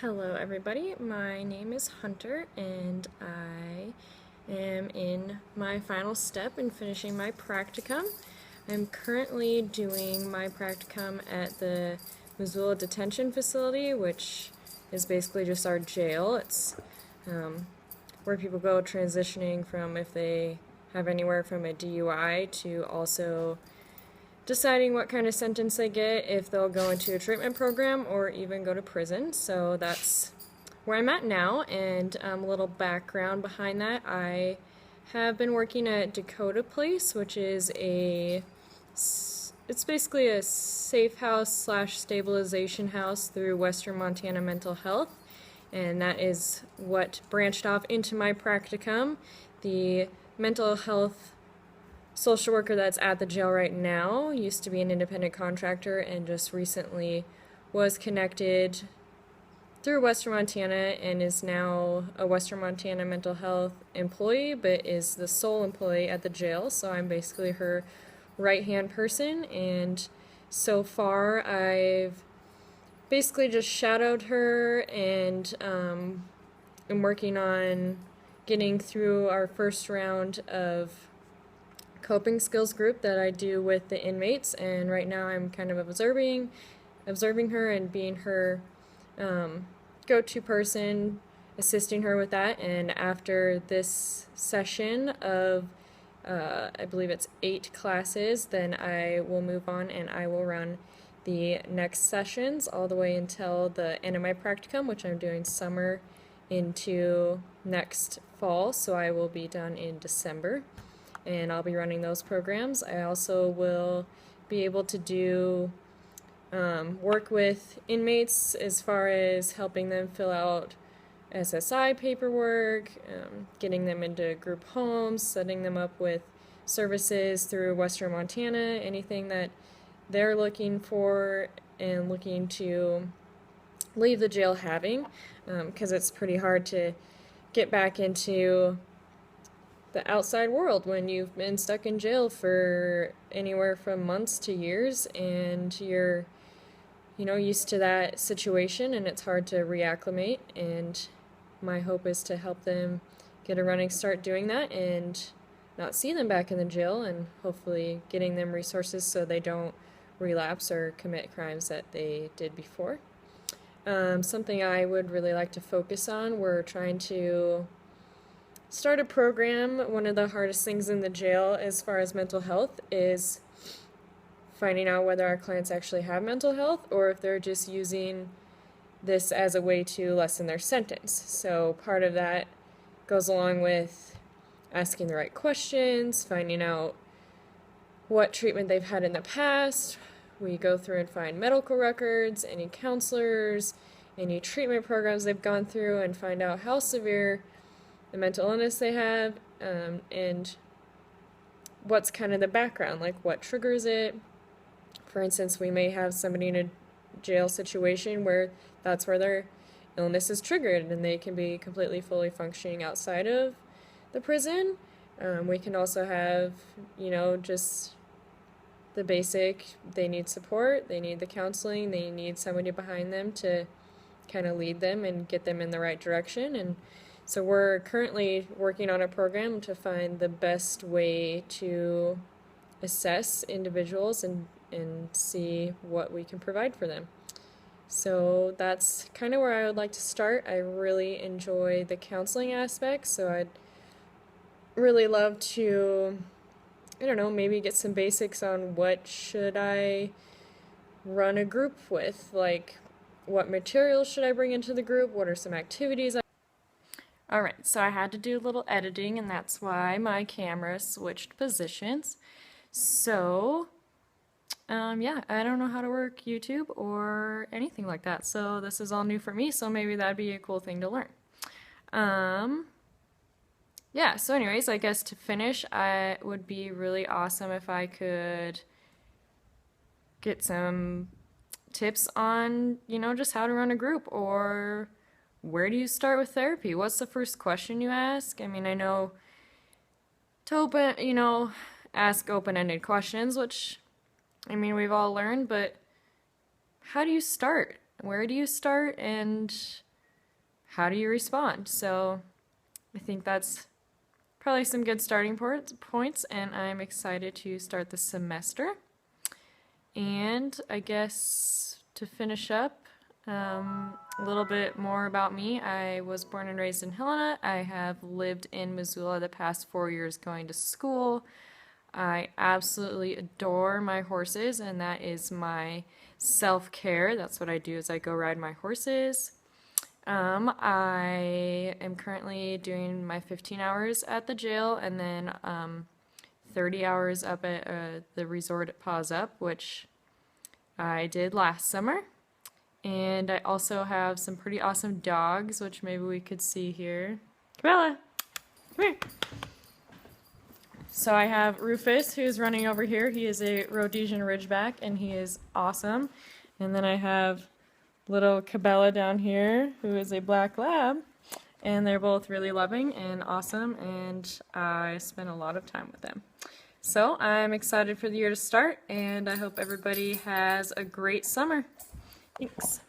Hello everybody, my name is Hunter and I am in my final step in finishing my practicum. I'm currently doing my practicum at the Missoula Detention Facility, which is basically just our jail. It's where people go transitioning from if they have anywhere from a DUI to also deciding what kind of sentence they get, if they'll go into a treatment program or even go to prison. So that's where I'm at now, and a little background behind that. I have been working at Dakota Place, which is it's basically a safe house slash stabilization house through Western Montana Mental Health, and that is what branched off into my practicum. The mental health social worker that's at the jail right now used to be an independent contractor and just recently was connected through Western Montana and is now a Western Montana mental health employee, but is the sole employee at the jail. So I'm basically her right-hand person, and so far I've basically just shadowed her and am working on getting through our first round of coping skills group that I do with the inmates, and right now I'm kind of observing her and being her go-to person, assisting her with that. And after this session of I believe it's 8 classes, then I will move on and I will run the next sessions all the way until the end of my practicum, which I'm doing summer into next fall, so I will be done in December, and I'll be running those programs. I also will be able to do work with inmates as far as helping them fill out SSI paperwork, getting them into group homes, setting them up with services through Western Montana, anything that they're looking for and looking to leave the jail having, because it's pretty hard to get back into the outside world when you've been stuck in jail for anywhere from months to years, and you're used to that situation, and it's hard to reacclimate. And my hope is to help them get a running start doing that and not see them back in the jail, and hopefully getting them resources so they don't relapse or commit crimes that they did before. Something I would really like to focus on, we're trying to start a program. One of the hardest things in the jail as far as mental health is finding out whether our clients actually have mental health or if they're just using this as a way to lessen their sentence. So part of that goes along with asking the right questions, finding out what treatment they've had in the past. We go through and find medical records, any counselors, any treatment programs they've gone through, and find out how severe the mental illness they have, and what's kind of the background, like what triggers it. For instance, we may have somebody in a jail situation where that's where their illness is triggered and they can be completely fully functioning outside of the prison. We can also have, just the basic, they need support, they need the counseling, they need somebody behind them to kind of lead them and get them in the right direction. And so we're currently working on a program to find the best way to assess individuals and see what we can provide for them. So that's kind of where I would like to start. I really enjoy the counseling aspect, so I'd really love to, maybe get some basics on what should I run a group with, like what materials should I bring into the group, what are some activities. Alright, so I had to do a little editing, and that's why my camera switched positions. So, yeah, I don't know how to work YouTube or anything like that, so this is all new for me, so maybe that'd be a cool thing to learn. Yeah, so anyways, I guess to finish, I would be really awesome if I could get some tips on, just how to run a group, or where do you start with therapy? What's the first question you ask? I mean, I know to ask open-ended questions, which, we've all learned, but how do you start? Where do you start? And how do you respond? So I think that's probably some good starting points, and I'm excited to start the semester. And I guess to finish up, a little bit more about me. I was born and raised in Helena. I have lived in Missoula the past 4 years going to school. I absolutely adore my horses, and that is my self-care. That's what I do, is I go ride my horses. I am currently doing my 15 hours at the jail, and then 30 hours up at the resort at Paws Up, which I did last summer. And I also have some pretty awesome dogs, which maybe we could see here. Cabela, come here. So I have Rufus, who's running over here. He is a Rhodesian Ridgeback, and he is awesome. And then I have little Cabela down here, who is a Black Lab. And they're both really loving and awesome, and I spend a lot of time with them. So I'm excited for the year to start, and I hope everybody has a great summer. Thanks.